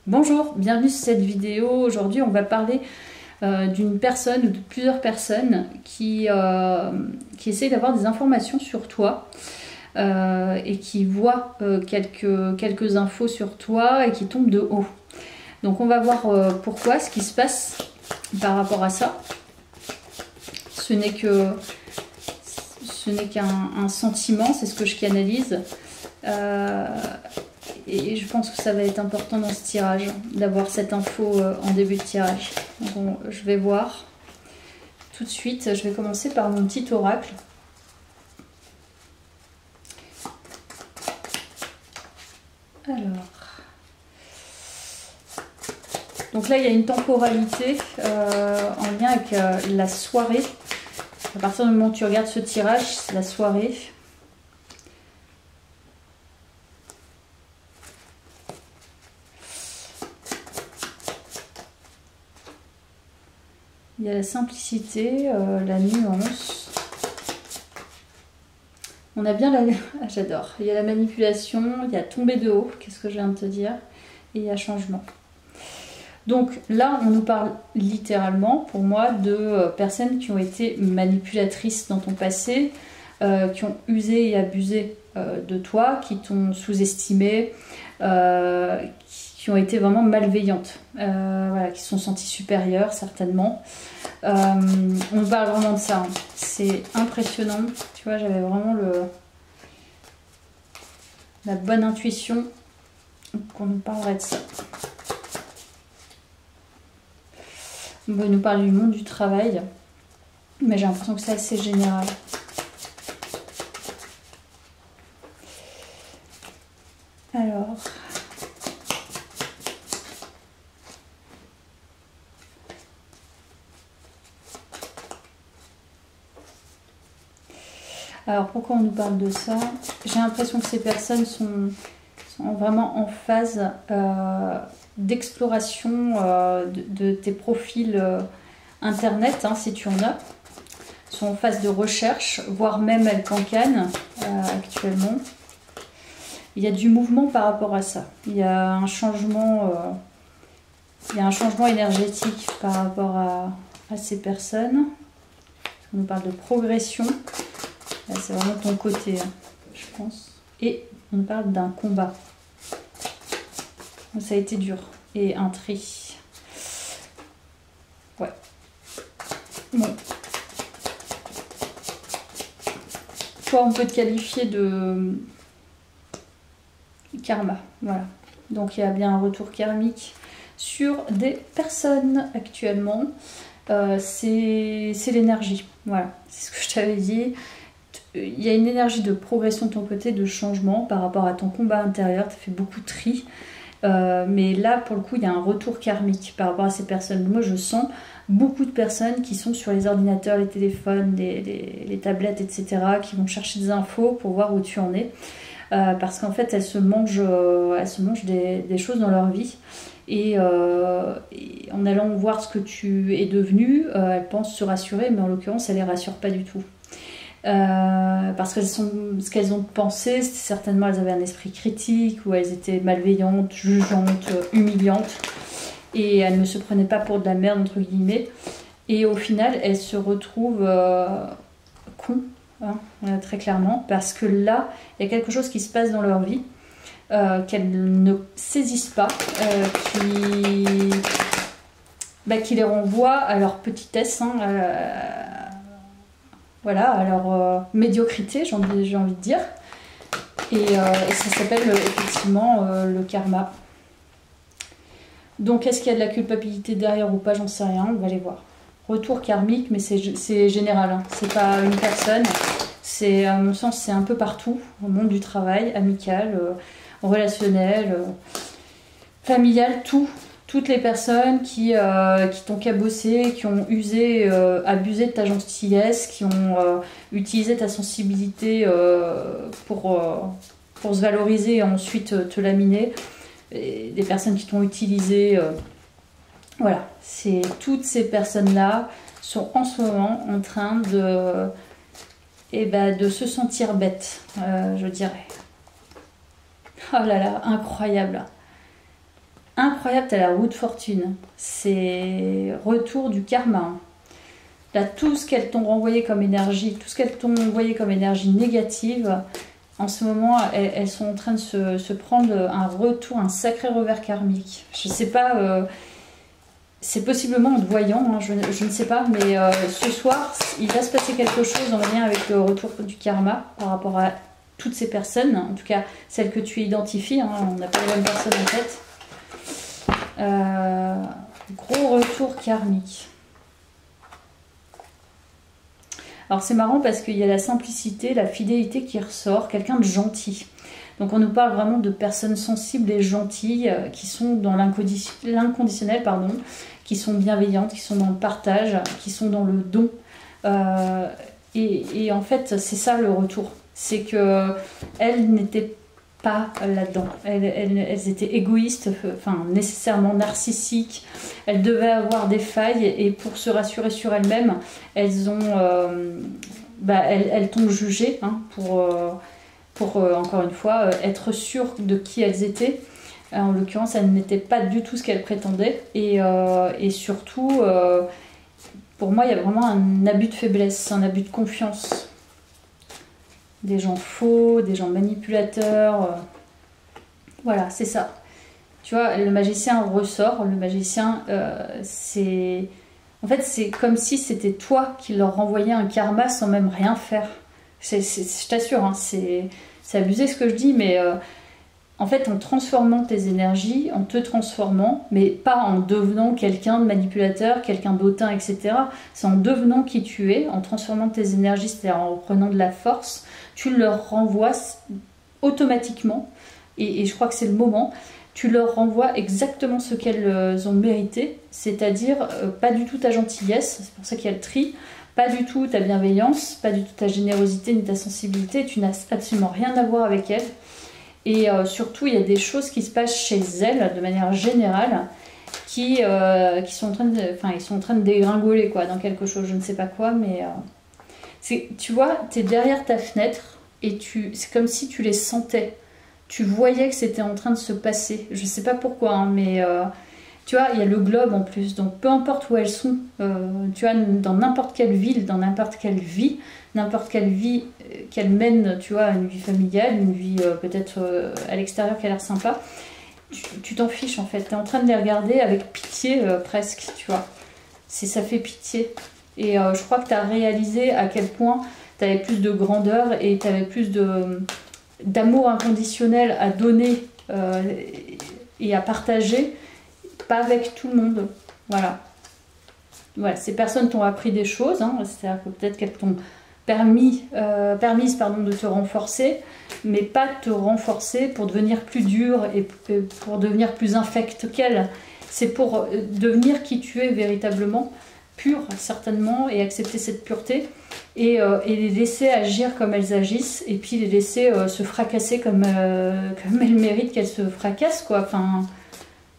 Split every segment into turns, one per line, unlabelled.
Bonjour, bienvenue sur cette vidéo. Aujourd'hui, on va parler d'une personne ou de plusieurs personnes qui essayent d'avoir des informations sur toi et qui voient quelques infos sur toi et qui tombent de haut. Donc on va voir pourquoi, ce qui se passe par rapport à ça. Ce n'est qu'un sentiment, c'est ce que je canalise. Et je pense que ça va être important dans ce tirage, d'avoir cette info en début de tirage. Donc je vais voir tout de suite. Je vais commencer par mon petit oracle. Alors. Donc là, il y a une temporalité en lien avec la soirée. À partir du moment où tu regardes ce tirage, c'est la soirée. Il y a la simplicité, la nuance. On a bien la... Ah, j'adore. Il y a la manipulation, il y a tomber de haut, qu'est-ce que je viens de te dire, et il y a changement. Donc là, on nous parle littéralement, pour moi, de personnes qui ont été manipulatrices dans ton passé, qui ont usé et abusé de toi, qui t'ont sous-estimé, qui ont été vraiment malveillantes, voilà, qui se sont senties supérieures certainement. On parle vraiment de ça, hein. C'est impressionnant, tu vois, j'avais vraiment la bonne intuition qu'on nous parlerait de ça. On va nous parler du monde du travail, mais j'ai l'impression que c'est assez général. Alors... Alors pourquoi on nous parle de ça? J'ai l'impression que ces personnes sont vraiment en phase d'exploration de tes profils internet, hein, si tu en as. Sont en phase de recherche, voire même elles cancanent actuellement. Il y a du mouvement par rapport à ça. Il y a un changement, énergétique par rapport à ces personnes. On nous parle de progression. Là, c'est vraiment ton côté, hein, je pense. Et on parle d'un combat. Ça a été dur. Et un tri. Ouais. Bon. Toi, on peut te qualifier de karma. Voilà. Donc, il y a bien un retour karmique sur des personnes actuellement. C'est l'énergie. Voilà. C'est ce que je t'avais dit. Il y a une énergie de progression de ton côté, de changement par rapport à ton combat intérieur. Tu as fait beaucoup de tri. Mais là, pour le coup, il y a un retour karmique par rapport à ces personnes. Moi, je sens beaucoup de personnes qui sont sur les ordinateurs, les téléphones, les tablettes, etc., qui vont chercher des infos pour voir où tu en es. Parce qu'en fait, elles se mangent des choses dans leur vie. Et en allant voir ce que tu es devenu, elles pensent se rassurer, mais en l'occurrence, elles ne les rassurent pas du tout. Parce que ce qu'elles ont pensé, c'était certainement elles avaient un esprit critique, ou elles étaient malveillantes, jugeantes, humiliantes, et elles ne se prenaient pas pour de la merde entre guillemets, et au final elles se retrouvent cons, hein, très clairement, parce que là il y a quelque chose qui se passe dans leur vie qu'elles ne saisissent pas, qui les renvoie à leur petitesse, hein, voilà, à leur médiocrité, j'ai envie de dire. Et ça s'appelle effectivement le karma. Donc, est-ce qu'il y a de la culpabilité derrière ou pas? J'en sais rien, on va aller voir. Retour karmique, mais c'est général, hein. C'est pas une personne. C'est, à mon sens, c'est un peu partout, au monde du travail, amical, relationnel, familial, tout. Toutes les personnes qui t'ont cabossé, qui ont usé, abusé de ta gentillesse, qui ont utilisé ta sensibilité pour se valoriser et ensuite te laminer. Et des personnes qui t'ont utilisé. Voilà, toutes ces personnes-là sont en ce moment en train de se sentir bêtes, je dirais. Oh là là, incroyable. incroyable, t'as la roue de fortune. C'est retour du karma. Là, tout ce qu'elles t'ont renvoyé comme énergie, tout ce qu'elles t'ont envoyé comme énergie négative, en ce moment, elles sont en train de se prendre un retour, un sacré revers karmique. Je sais pas, c'est possiblement en te voyant, hein, je ne sais pas, mais ce soir, il va se passer quelque chose en lien avec le retour du karma par rapport à toutes ces personnes, en tout cas celles que tu identifies, hein, on n'a pas les mêmes personnes en tête. Gros retour karmique. Alors c'est marrant parce qu'il y a la simplicité, la fidélité qui ressort, quelqu'un de gentil. Donc on nous parle vraiment de personnes sensibles et gentilles qui sont dans l'inconditionnel, pardon, qui sont bienveillantes, qui sont dans le partage, qui sont dans le don. Et en fait c'est ça le retour. C'est que elles n'étaient pas là-dedans. Elles étaient égoïstes, enfin nécessairement narcissiques. Elles devaient avoir des failles et pour se rassurer sur elles-mêmes, elles t'ont jugé hein, pour encore une fois être sûres de qui elles étaient. En l'occurrence, elles n'étaient pas du tout ce qu'elles prétendaient et surtout, pour moi, il y a vraiment un abus de faiblesse, un abus de confiance. Des gens faux, des gens manipulateurs. Voilà, c'est ça. Tu vois, le magicien ressort. Le magicien, c'est... En fait, c'est comme si c'était toi qui leur renvoyais un karma sans même rien faire. Je t'assure, hein, c'est abusé ce que je dis, mais en fait, en transformant tes énergies, en te transformant, mais pas en devenant quelqu'un de manipulateur, quelqu'un d'autant, etc. C'est en devenant qui tu es, en transformant tes énergies, c'est-à-dire en reprenant de la force, tu leur renvoies automatiquement, et je crois que c'est le moment, tu leur renvoies exactement ce qu'elles ont mérité, c'est-à-dire pas du tout ta gentillesse, c'est pour ça qu'il y a le tri, pas du tout ta bienveillance, pas du tout ta générosité ni ta sensibilité, tu n'as absolument rien à voir avec elles. Et surtout, il y a des choses qui se passent chez elles, de manière générale, qui sont en train de, ils sont en train de dégringoler quoi, dans quelque chose, je ne sais pas quoi, mais tu vois, tu es derrière ta fenêtre et c'est comme si tu les sentais. Tu voyais que c'était en train de se passer. Je ne sais pas pourquoi, hein, mais tu vois, il y a le globe en plus. Donc peu importe où elles sont, tu vois, dans n'importe quelle ville, dans n'importe quelle vie, qu'elles mènent, tu vois, une vie familiale, une vie peut-être à l'extérieur qui a l'air sympa, tu t'en fiches en fait. Tu es en train de les regarder avec pitié presque, tu vois. Ça fait pitié. Et je crois que tu as réalisé à quel point tu avais plus de grandeur et tu avais plus d'amour inconditionnel à donner et à partager, pas avec tout le monde. Voilà. Voilà, ces personnes t'ont appris des choses, hein, c'est-à-dire que peut-être qu'elles t'ont permise de te renforcer, mais pas te renforcer pour devenir plus dur et pour devenir plus infect qu'elles. C'est pour devenir qui tu es véritablement, pur certainement, et accepter cette pureté. Et les laisser agir comme elles agissent, et puis les laisser se fracasser comme elles méritent qu'elles se fracassent, quoi. Enfin,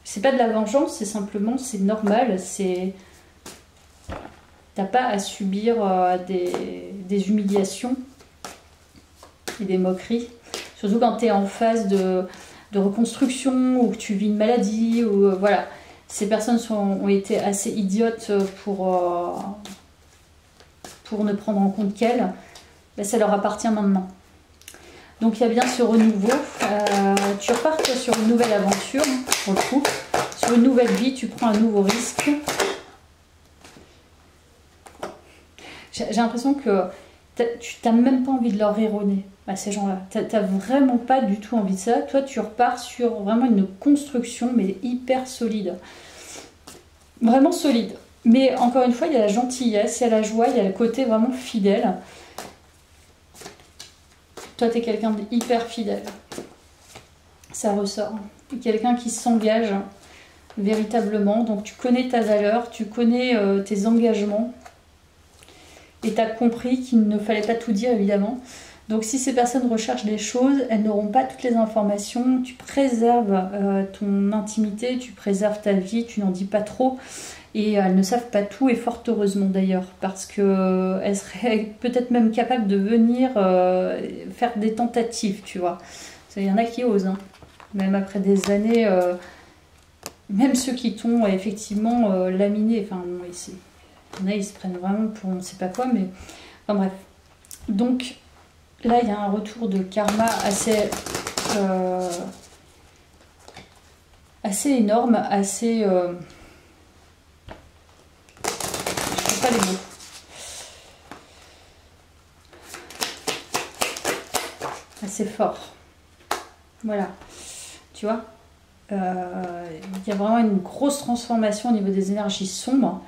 c'est pas de la vengeance, c'est simplement, c'est normal, c'est... T'as pas à subir des humiliations et des moqueries, surtout quand t'es en phase de reconstruction, ou que tu vis une maladie, ou voilà. Ces personnes ont été assez idiotes pour ne prendre en compte qu'elles, ben, ça leur appartient maintenant. Donc il y a bien ce renouveau. Tu repars toi, sur une nouvelle aventure, pour le coup, sur une nouvelle vie, tu prends un nouveau risque. J'ai l'impression que tu n'as même pas envie de leur rironner à ces gens-là. Tu n'as vraiment pas du tout envie de ça. Toi, tu repars sur vraiment une construction, mais hyper solide. Vraiment solide. Mais encore une fois, il y a la gentillesse, il y a la joie, il y a le côté vraiment fidèle. Toi, tu es quelqu'un d'hyper fidèle. Ça ressort. Quelqu'un qui s'engage véritablement. Donc, tu connais ta valeur, tu connais tes engagements. Et tu as compris qu'il ne fallait pas tout dire, évidemment. Donc, si ces personnes recherchent des choses, elles n'auront pas toutes les informations. Tu préserves ton intimité, tu préserves ta vie, tu n'en dis pas trop. Et elles ne savent pas tout, et fort heureusement d'ailleurs, parce qu'elles seraient peut-être même capables de venir faire des tentatives, tu vois. Il y en a qui osent, hein. Même après des années même ceux qui t'ont effectivement laminé, enfin, bon, il y en a, ils se prennent vraiment pour on ne sait pas quoi, mais enfin bref. Donc là, il y a un retour de karma assez énorme, assez... je sais pas les mots. Assez fort. Voilà. Tu vois, il y a vraiment une grosse transformation au niveau des énergies sombres.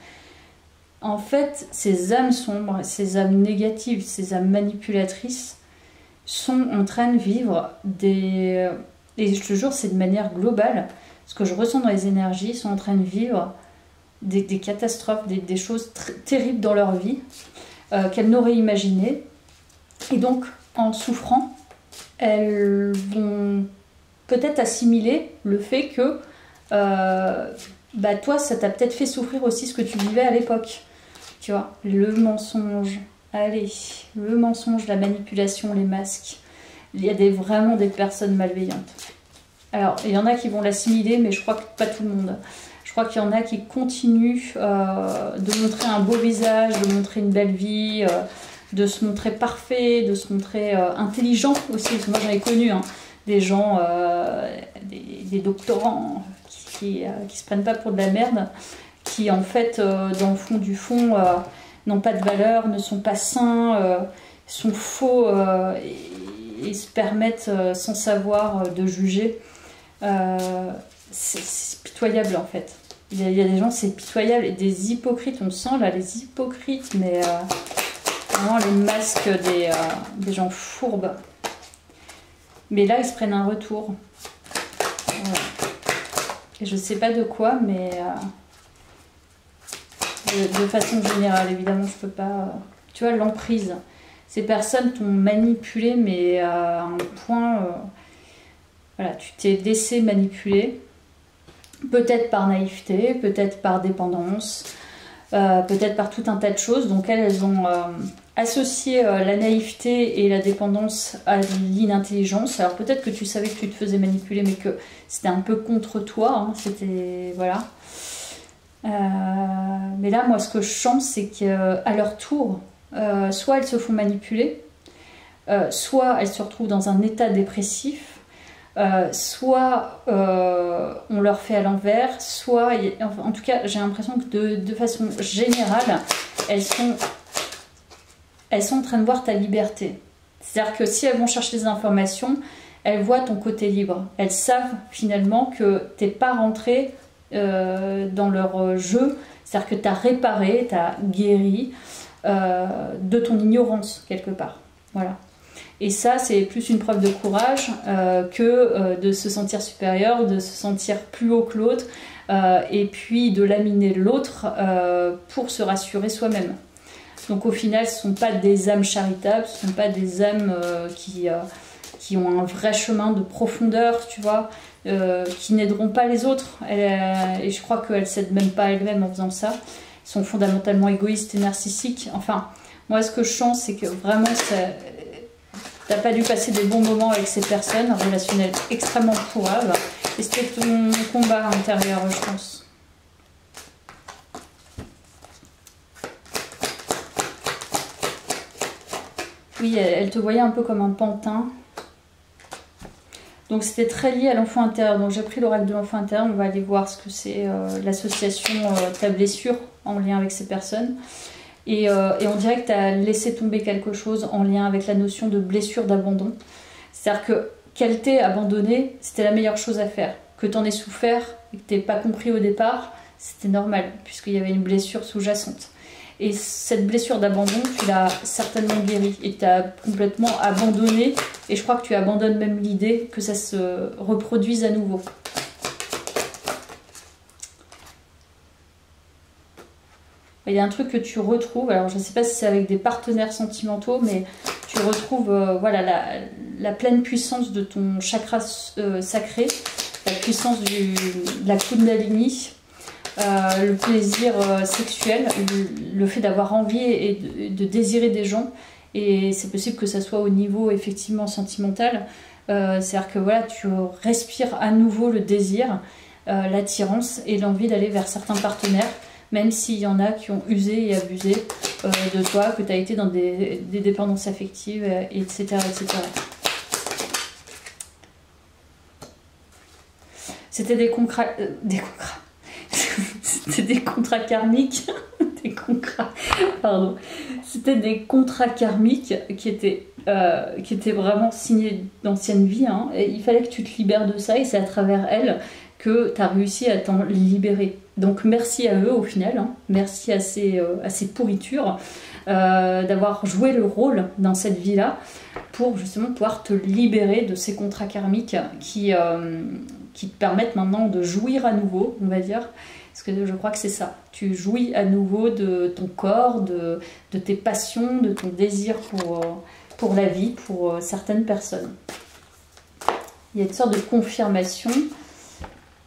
En fait, ces âmes sombres, ces âmes négatives, ces âmes manipulatrices sont en train de vivre des... Et je te jure, c'est de manière globale. Ce que je ressens dans les énergies, sont en train de vivre des catastrophes, des choses terribles dans leur vie qu'elles n'auraient imaginées. Et donc, en souffrant, elles vont peut-être assimiler le fait que toi, ça t'a peut-être fait souffrir aussi ce que tu vivais à l'époque. Tu vois, le mensonge, allez, le mensonge, la manipulation, les masques. Il y a vraiment des personnes malveillantes. Alors, il y en a qui vont l'assimiler, mais je crois que pas tout le monde. Je crois qu'il y en a qui continuent de montrer un beau visage, de montrer une belle vie, de se montrer parfait, de se montrer intelligent aussi. Parce que moi, j'en ai connu des gens, des doctorants qui se prennent pas pour de la merde, qui en fait, dans le fond du fond, n'ont pas de valeur, ne sont pas sains, sont faux et se permettent, sans savoir, de juger. C'est pitoyable en fait. Il y a des gens, c'est pitoyable, et des hypocrites, on sent là les hypocrites, mais vraiment les masques des gens fourbes. Mais là, ils se prennent un retour. Voilà. Et je sais pas de quoi, mais de façon générale, évidemment, je peux pas... tu vois, l'emprise. Ces personnes t'ont manipulé, mais à un point... voilà, tu t'es laissé manipuler. Peut-être par naïveté, peut-être par dépendance, peut-être par tout un tas de choses. Donc elles ont associé la naïveté et la dépendance à l'inintelligence. Alors peut-être que tu savais que tu te faisais manipuler, mais que c'était un peu contre toi. C'était... voilà. Mais là, moi, ce que je sens, c'est qu'à leur tour, soit elles se font manipuler, soit elles se retrouvent dans un état dépressif, soit on leur fait à l'envers, soit... en tout cas, j'ai l'impression que de façon générale, elles sont en train de voir ta liberté. C'est-à-dire que si elles vont chercher des informations, elles voient ton côté libre. Elles savent finalement que tu n'es pas rentré dans leur jeu, c'est-à-dire que tu as réparé, tu as guéri de ton ignorance quelque part. Voilà. Et ça, c'est plus une preuve de courage que de se sentir supérieur, de se sentir plus haut que l'autre, et puis de laminer l'autre pour se rassurer soi-même. Donc au final, ce ne sont pas des âmes charitables, ce ne sont pas des âmes qui ont un vrai chemin de profondeur, tu vois, qui n'aideront pas les autres. Et je crois qu'elles ne s'aident même pas elles-mêmes en faisant ça. Elles sont fondamentalement égoïstes et narcissiques. Enfin, moi, ce que je sens, c'est que vraiment, t'as pas dû passer des bons moments avec ces personnes, relationnelles extrêmement pourraves. Et c'était ton combat intérieur, je pense. Oui, elle te voyait un peu comme un pantin. Donc c'était très lié à l'enfant intérieur. Donc j'ai pris l'oracle de l'enfant intérieur. On va aller voir ce que c'est l'association ta blessure en lien avec ces personnes. Et on dirait que tu as laissé tomber quelque chose en lien avec la notion de blessure, d'abandon. C'est-à-dire que qu'elle t'ait abandonné, c'était la meilleure chose à faire. Que tu en aies souffert et que tu n'aies pas compris au départ, c'était normal, puisqu'il y avait une blessure sous-jacente. Et cette blessure d'abandon, tu l'as certainement guérie et tu as complètement abandonné. Et je crois que tu abandonnes même l'idée que ça se reproduise à nouveau. Il y a un truc que tu retrouves, alors je ne sais pas si c'est avec des partenaires sentimentaux, mais tu retrouves voilà, la pleine puissance de ton chakra sacré, la puissance de la Kundalini, le plaisir sexuel, le fait d'avoir envie et de désirer des gens. Et c'est possible que ça soit au niveau effectivement sentimental. C'est-à-dire que voilà, tu respires à nouveau le désir. l'attirance et l'envie d'aller vers certains partenaires, même s'il y en a qui ont usé et abusé de toi, que tu as été dans des dépendances affectives, etc. etc. C'était des contrats c'était des contrats karmiques. Pardon. C'était des contrats karmiques qui étaient vraiment signés d'ancienne vie. Hein. Et il fallait que tu te libères de ça et c'est à travers elles que tu as réussi à t'en libérer. Donc merci à eux au final. Hein. Merci à ces pourritures d'avoir joué le rôle dans cette vie-là pour justement pouvoir te libérer de ces contrats karmiques qui te permettent maintenant de jouir à nouveau, on va dire. Parce que je crois que c'est ça. Tu jouis à nouveau de ton corps, de tes passions, de ton désir pour la vie, pour certaines personnes. Il y a une sorte de confirmation.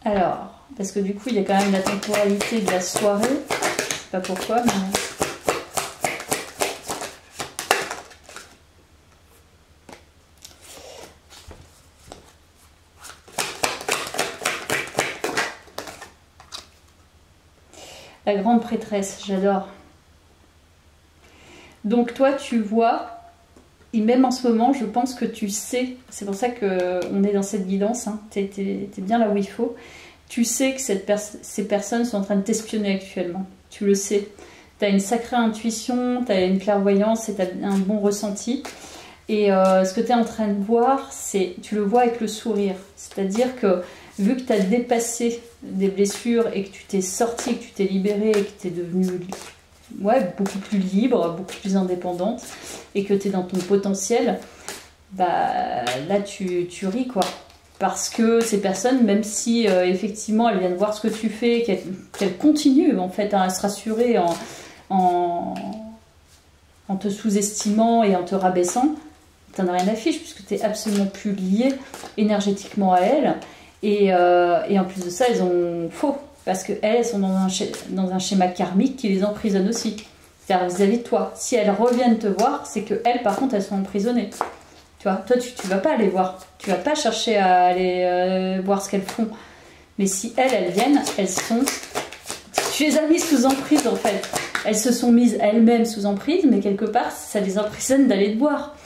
Alors, parce que du coup, il y a quand même la temporalité de la soirée. Je sais pas pourquoi, mais... La grande prêtresse, j'adore. Donc toi, tu vois, et même en ce moment, je pense que tu sais, c'est pour ça qu'on est dans cette guidance, hein, t'es bien là où il faut, tu sais que ces personnes sont en train de t'espionner actuellement, tu le sais. Tu as une sacrée intuition, tu as une clairvoyance et tu as un bon ressenti. Et ce que tu es en train de voir, tu le vois avec le sourire. C'est-à-dire que vu que tu as dépassé des blessures et que tu t'es sortie, que tu t'es libérée et que tu es devenue beaucoup plus libre, beaucoup plus indépendante et que tu es dans ton potentiel, bah là tu ris quoi. Parce que ces personnes, même si effectivement elles viennent voir ce que tu fais, qu'elles continuent en fait à se rassurer en te sous-estimant et en te rabaissant, t'en as rien à fiche puisque tu n'es absolument plus lié énergétiquement à elles. Et en plus de ça, elles ont faux. Parce qu'elles sont dans un schéma karmique qui les emprisonne aussi. C'est-à-dire vis-à-vis de toi. Si elles reviennent te voir, c'est qu'elles, par contre, elles sont emprisonnées. Tu vois, toi, tu vas pas aller voir. Tu vas pas chercher à aller voir ce qu'elles font. Mais si elles viennent, elles sont... Tu les as mises sous emprise, en fait. Elles se sont mises elles-mêmes sous emprise, mais quelque part, ça les emprisonne d'aller te voir.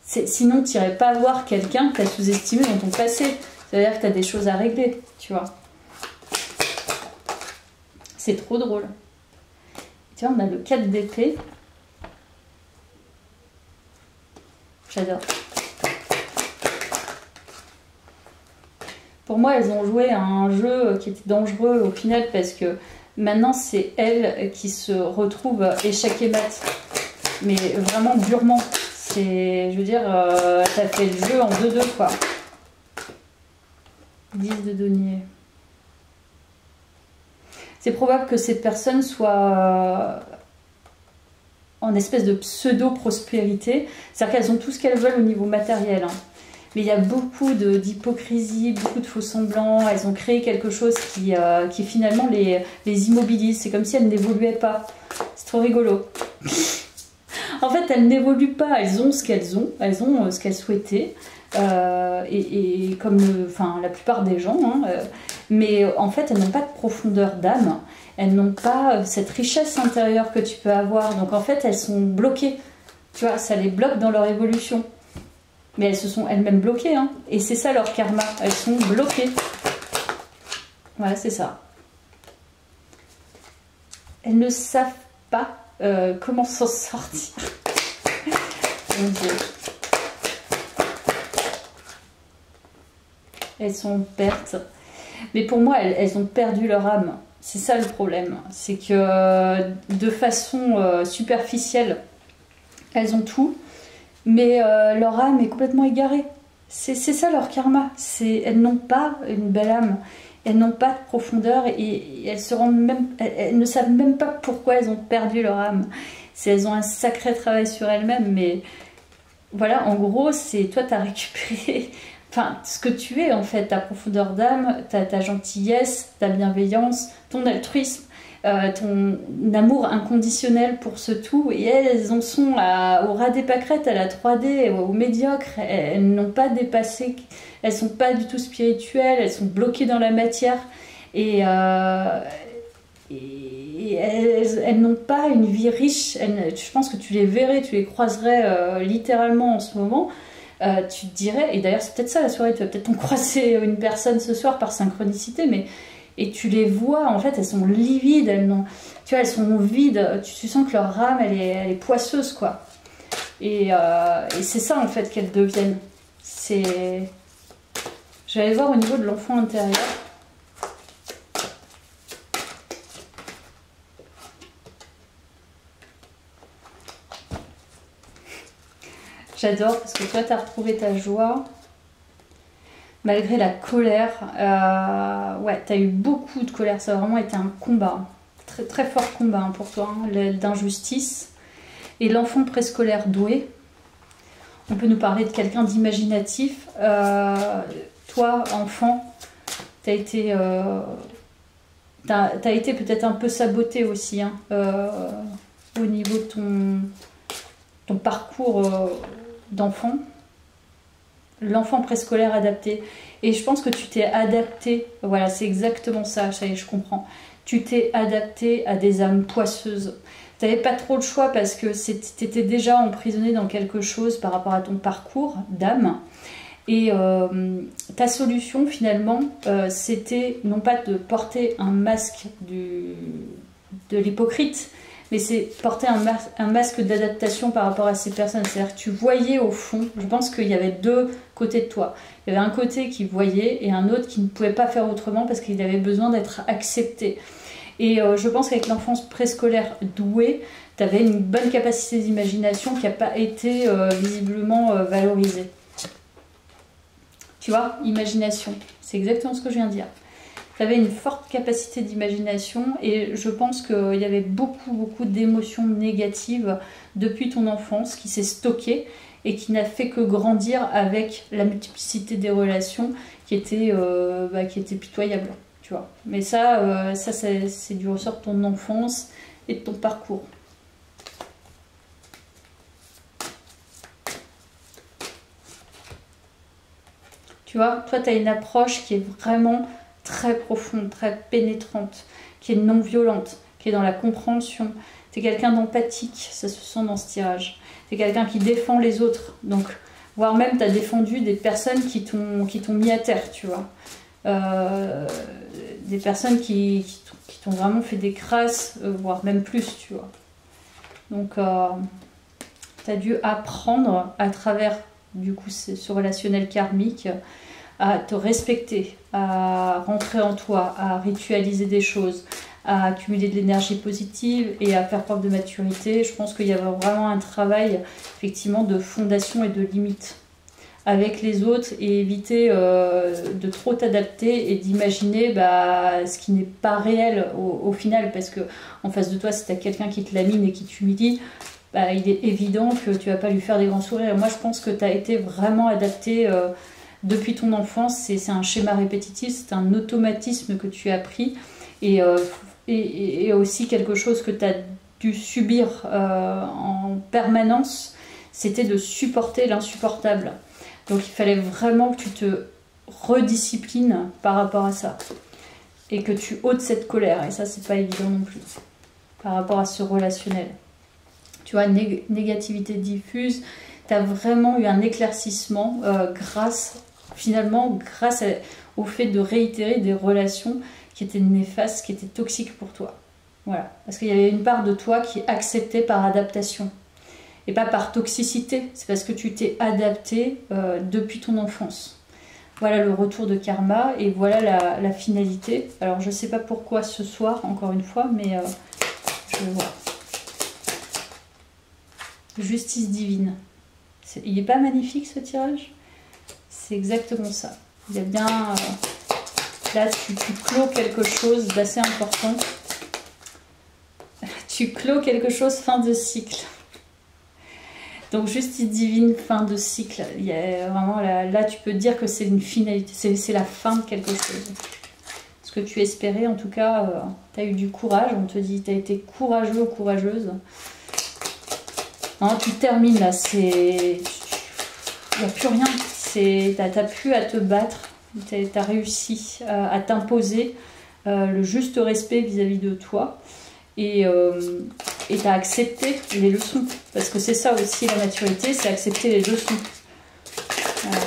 Sinon, tu n'irais pas voir quelqu'un que tu as sous-estimé dans ton passé. C'est-à-dire que tu as des choses à régler, tu vois. C'est trop drôle. Tu vois, on a le 4 d'épée. J'adore. Pour moi, elles ont joué à un jeu qui était dangereux au final parce que maintenant, c'est elles qui se retrouvent échec et mat. Mais vraiment durement. Je veux dire, t'as fait le jeu en 2-2, quoi. 10 de denier. C'est probable que ces personnes soient en espèce de pseudo-prospérité. C'est-à-dire qu'elles ont tout ce qu'elles veulent au niveau matériel. Hein. Mais il y a beaucoup d'hypocrisie, beaucoup de faux semblants. Elles ont créé quelque chose qui finalement les immobilise. C'est comme si elles n'évoluaient pas. C'est trop rigolo. En fait, elles n'évoluent pas. Elles ont ce qu'elles ont. Elles ont ce qu'elles souhaitaient. Et comme la plupart des gens, hein, mais en fait elles n'ont pas de profondeur d'âme, elles n'ont pas cette richesse intérieure que tu peux avoir, donc en fait elles sont bloquées, tu vois, ça les bloque dans leur évolution, mais elles se sont elles-mêmes bloquées, hein, et c'est ça leur karma, elles sont bloquées, voilà, c'est ça. Elles ne savent pas comment s'en sortir. Mon Dieu. Elles sont en perte. Mais pour moi, elles ont perdu leur âme. C'est ça le problème. C'est que de façon superficielle, elles ont tout, mais leur âme est complètement égarée. C'est ça leur karma. Elles n'ont pas une belle âme. Elles n'ont pas de profondeur et elles ne savent même pas pourquoi elles ont perdu leur âme. Elles ont un sacré travail sur elles-mêmes, mais voilà, en gros, c'est toi, tu as récupéré enfin, ce que tu es en fait, ta profondeur d'âme, ta gentillesse, ta bienveillance, ton altruisme, ton amour inconditionnel pour ce tout. Et elles en sont au ras des pâquerettes, à la 3D, au médiocre. Elles n'ont pas dépassé, elles sont pas du tout spirituelles, elles sont bloquées dans la matière. Et elles n'ont pas une vie riche. Je pense que tu les verrais, tu les croiserais littéralement en ce moment. Tu te dirais, et d'ailleurs c'est peut-être ça la soirée, tu vas peut-être en croiser une personne ce soir par synchronicité, mais et tu les vois, en fait elles sont livides, tu vois, elles sont vides, tu sens que leur âme elle est poisseuse quoi. Et c'est ça en fait qu'elles deviennent. J'allais voir au niveau de l'enfant intérieur. J'adore parce que toi, tu as retrouvé ta joie malgré la colère. Ouais, tu as eu beaucoup de colère. Ça a vraiment été un combat. Très, très fort combat hein, pour toi, hein, d'injustice. Et l'enfant préscolaire doué. On peut nous parler de quelqu'un d'imaginatif. Toi, enfant, tu as été... t'as été peut-être un peu saboté aussi hein, au niveau de ton parcours d'enfant, l'enfant préscolaire adapté. Et je pense que tu t'es adapté, voilà, c'est exactement ça, ça y est, je comprends. Tu t'es adapté à des âmes poisseuses. Tu n'avais pas trop le choix parce que tu étais déjà emprisonné dans quelque chose par rapport à ton parcours d'âme. Et ta solution finalement, c'était non pas de porter un masque de l'hypocrite, mais c'est porter un masque d'adaptation par rapport à ces personnes. C'est-à-dire que tu voyais au fond, je pense qu'il y avait deux côtés de toi. Il y avait un côté qui voyait et un autre qui ne pouvait pas faire autrement parce qu'il avait besoin d'être accepté. Et je pense qu'avec l'enfance préscolaire douée, tu avais une bonne capacité d'imagination qui n'a pas été visiblement valorisée. Tu vois, imagination, c'est exactement ce que je viens de dire. Tu avais une forte capacité d'imagination et je pense qu'il y avait beaucoup d'émotions négatives depuis ton enfance qui s'est stockée et qui n'a fait que grandir avec la multiplicité des relations qui étaient pitoyables, tu vois. Mais ça c'est du ressort de ton enfance et de ton parcours. Tu vois, toi tu as une approche qui est vraiment très profonde, très pénétrante, qui est non violente, qui est dans la compréhension. Tu es quelqu'un d'empathique, ça se sent dans ce tirage. Tu es quelqu'un qui défend les autres, donc voire même tu as défendu des personnes qui t'ont mis à terre, tu vois. Des personnes qui t'ont vraiment fait des crasses, voire même plus, tu vois. Donc tu as dû apprendre à travers du coup ce relationnel karmique à te respecter, à rentrer en toi, à ritualiser des choses, à accumuler de l'énergie positive et à faire preuve de maturité. Je pense qu'il y avait vraiment un travail effectivement de fondation et de limite avec les autres et éviter de trop t'adapter et d'imaginer ce qui n'est pas réel au final, parce que en face de toi, si tu as quelqu'un qui te lamine et qui t'humilie, il est évident que tu vas pas lui faire des grands sourires. Moi, je pense que tu as été vraiment adapté depuis ton enfance. C'est un schéma répétitif, c'est un automatisme que tu as pris et aussi quelque chose que tu as dû subir en permanence, c'était de supporter l'insupportable. Donc il fallait vraiment que tu te redisciplines par rapport à ça et que tu ôtes cette colère, et ça c'est pas évident non plus par rapport à ce relationnel. Tu vois, négativité diffuse, tu as vraiment eu un éclaircissement grâce au fait de réitérer des relations qui étaient néfastes, qui étaient toxiques pour toi. Voilà, parce qu'il y avait une part de toi qui acceptait par adaptation et pas par toxicité. C'est parce que tu t'es adapté depuis ton enfance. Voilà le retour de karma et voilà la finalité. Alors je sais pas pourquoi ce soir, encore une fois, mais je vais voir. Justice divine. Il n'est pas magnifique ce tirage? C'est exactement ça. Il y a bien... là, tu clôt quelque chose d'assez important. Tu clôt quelque chose fin de cycle. Donc justice divine, fin de cycle. Il y a vraiment là tu peux dire que c'est une finalité, c'est la fin de quelque chose. Ce que tu espérais, en tout cas, tu as eu du courage. On te dit, tu as été courageux ou courageuse. Non, tu termines là, il n'y a plus rien. Tu n'as plus à te battre. Tu as réussi à t'imposer le juste respect vis-à-vis de toi. Et tu as accepté les leçons. Parce que c'est ça aussi la maturité, c'est accepter les leçons. Voilà.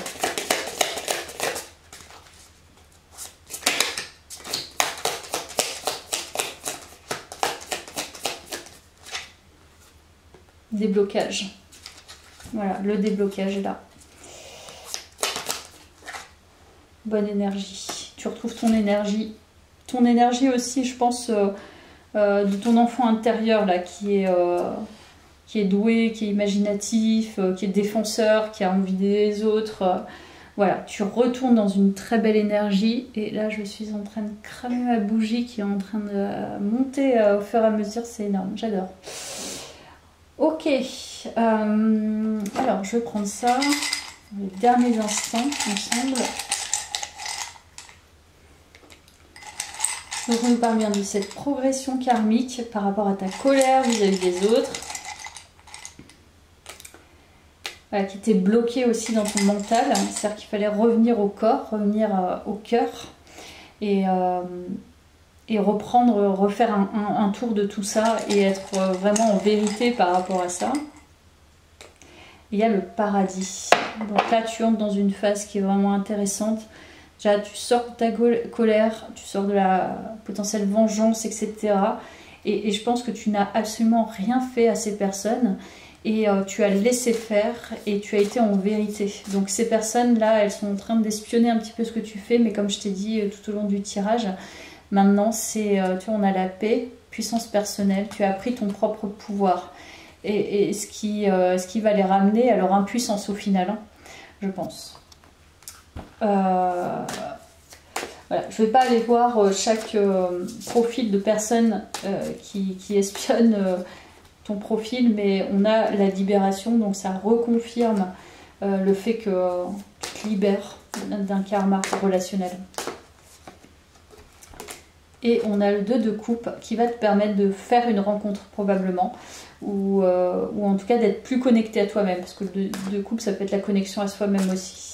Déblocage. Voilà, le déblocage est là. Bonne énergie. Tu retrouves ton énergie. Ton énergie aussi, je pense, de ton enfant intérieur là, qui est doué, qui est imaginatif, qui est défenseur, qui a envie d'aider les autres. Voilà, tu retournes dans une très belle énergie. Et là, je suis en train de cramer ma bougie qui est en train de monter au fur et à mesure. C'est énorme, j'adore. Ok, alors je vais prendre ça, les derniers instants ensemble. Donc on nous parle bien de cette progression karmique par rapport à ta colère vis-à-vis des autres. Voilà, qui était bloquée aussi dans ton mental, c'est-à-dire qu'il fallait revenir au corps, revenir au cœur et refaire un tour de tout ça et être vraiment en vérité par rapport à ça. Il y a le paradis. Donc là, tu entres dans une phase qui est vraiment intéressante. Déjà, tu sors de ta colère, tu sors de la potentielle vengeance, etc. Et je pense que tu n'as absolument rien fait à ces personnes. Et tu as laissé faire et tu as été en vérité. Donc ces personnes-là, elles sont en train d'espionner un petit peu ce que tu fais. Mais comme je t'ai dit tout au long du tirage, maintenant, tu vois, on a la paix, puissance personnelle, tu as pris ton propre pouvoir. Et ce qui va les ramener à leur impuissance au final, hein, je pense. Voilà. Je ne vais pas aller voir chaque profil de personne qui espionne ton profil, mais on a la libération, donc ça reconfirme le fait que tu te libères d'un karma relationnel. Et on a le 2 de coupe qui va te permettre de faire une rencontre probablement, ou en tout cas d'être plus connecté à toi-même, parce que le 2 de coupe ça peut être la connexion à soi-même aussi.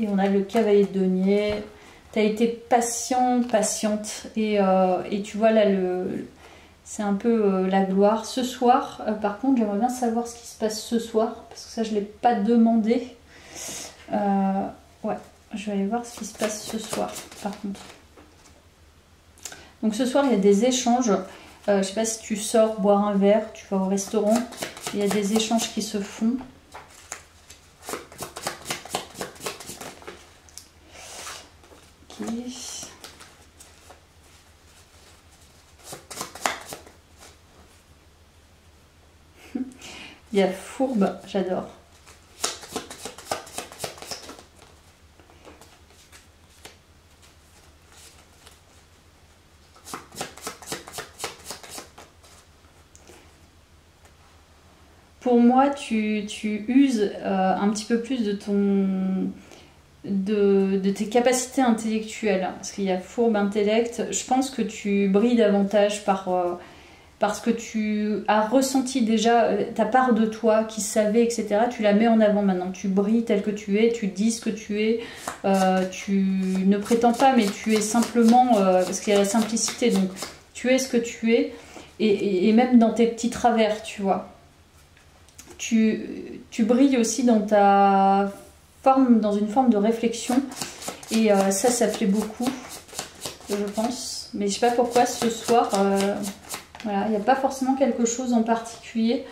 Et on a le cavalier de denier. Tu as été patient, patiente, et tu vois là, c'est un peu la gloire. Ce soir, par contre, j'aimerais bien savoir ce qui se passe ce soir, parce que ça je ne l'ai pas demandé. Ouais. Je vais aller voir ce qui se passe ce soir, par contre. Donc ce soir, il y a des échanges. Je ne sais pas si tu sors boire un verre, tu vas au restaurant. Il y a des échanges qui se font. Ok. Il y a fourbe, j'adore. Pour moi, tu uses un petit peu plus de tes capacités intellectuelles. Parce qu'il y a fourbe intellect. Je pense que tu brilles davantage parce que tu as ressenti déjà ta part de toi qui savait, etc. Tu la mets en avant maintenant. Tu brilles tel que tu es, tu dis ce que tu es. Tu ne prétends pas, mais tu es simplement... parce qu'il y a la simplicité. Donc, tu es ce que tu es. Et même dans tes petits travers, tu vois. Tu brilles aussi dans ta forme, dans une forme de réflexion. Et ça plaît beaucoup, je pense. Mais je sais pas pourquoi ce soir, voilà, il n'y a pas forcément quelque chose en particulier.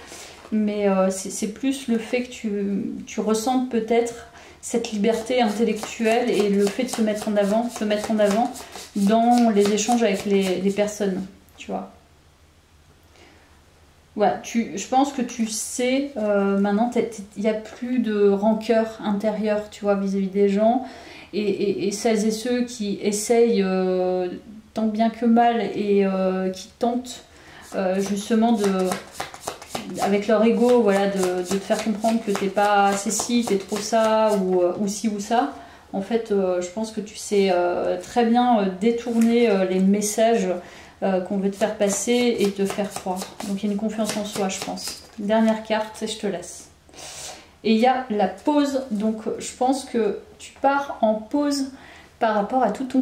Mais c'est plus le fait que tu ressentes peut-être cette liberté intellectuelle et le fait de se mettre en avant dans les échanges avec les personnes, tu vois. Voilà, je pense que tu sais, maintenant, il n'y a plus de rancœur intérieure, tu vois, vis-à-vis des gens. Et celles et ceux qui essayent tant bien que mal et qui tentent justement avec leur ego, voilà, de te faire comprendre que t'es pas assez ci, t'es trop ça, ou ci ou ça. En fait, je pense que tu sais très bien détourner les messages qu'on veut te faire passer et te faire croire. Donc il y a une confiance en soi, je pense. Dernière carte et je te laisse. Et il y a la pause, donc je pense que tu pars en pause par rapport à tout ton